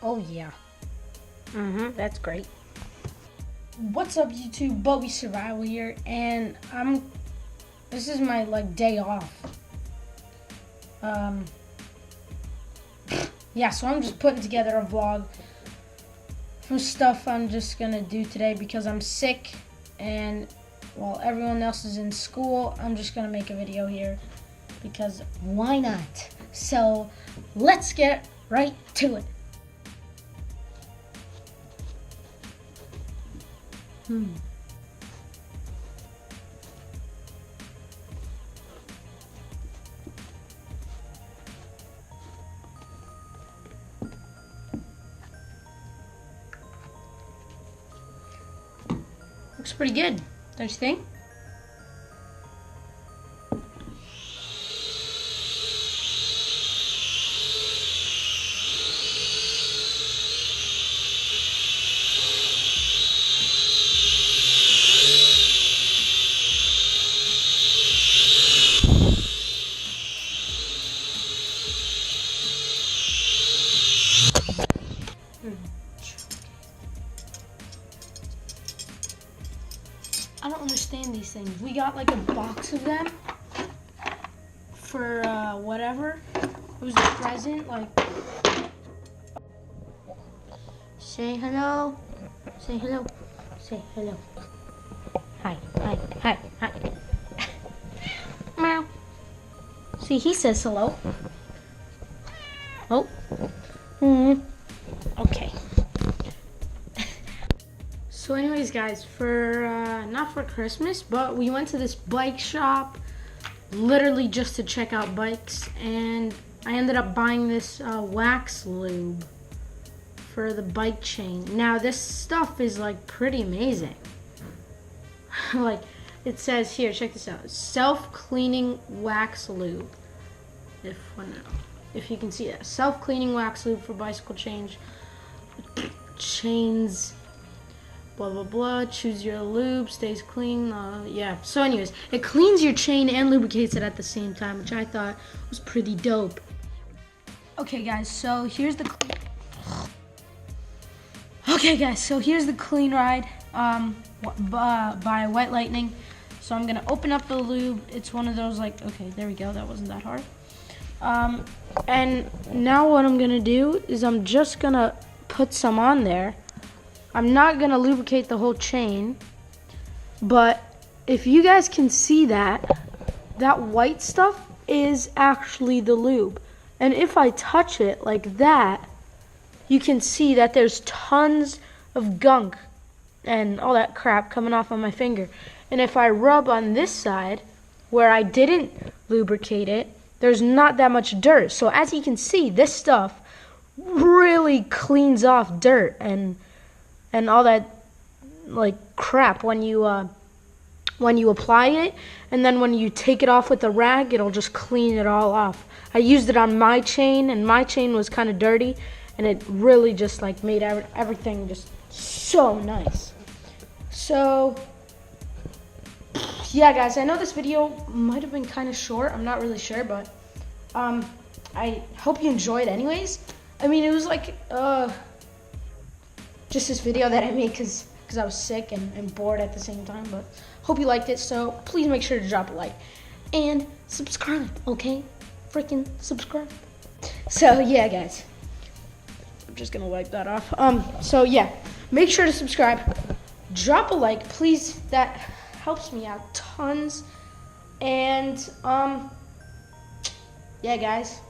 Oh yeah. That's great. What's up, YouTube? Bobby Survival here, and this is my day off. Yeah, so I'm just putting together a vlog for stuff I'm just gonna do today because I'm sick, and while everyone else is in school, I'm just gonna make a video here because why not? So let's get right to it. Looks pretty good, don't you think? I don't understand these things. We got a box of them for whatever. It was a present, Say hello. Say hello. Say hello. Hi. Meow. See, he says hello. Oh. Okay. So anyways, guys, for not for Christmas, but we went to this bike shop literally just to check out bikes, and I ended up buying this wax lube for the bike chain. Now this stuff is pretty amazing. It says here, check this out, self-cleaning wax lube. If you can see that, self-cleaning wax lube for bicycle chains, blah blah blah, choose your lube, stays clean, yeah. So anyways, it cleans your chain and lubricates it at the same time, which I thought was pretty dope. Okay guys, so here's the clean ride by White Lightning. So I'm gonna open up the lube. It's one of those okay, there we go, that wasn't that hard. And now what I'm gonna do is I'm just gonna put some on there. I'm not gonna lubricate the whole chain, but if you guys can see that white stuff is actually the lube. And if I touch it like that, you can see that there's tons of gunk and all that crap coming off on my finger. And if I rub on this side where I didn't lubricate it, there's not that much dirt. So as you can see, this stuff really cleans off dirt and all that crap when you apply it, and then when you take it off with a rag, it'll just clean it all off. I used it on my chain, and my chain was kind of dirty, and it really just made everything just so nice. So yeah guys, I know this video might have been kind of short, I'm not really sure, but I hope you enjoyed anyways. I mean, it was just this video that I made because I was sick and bored at the same time, but hope you liked it. So please make sure to drop a like and subscribe, okay? Freaking subscribe. So yeah guys, I'm just gonna wipe that off. So yeah, make sure to subscribe, drop a like please, that helps me out tons. And yeah guys,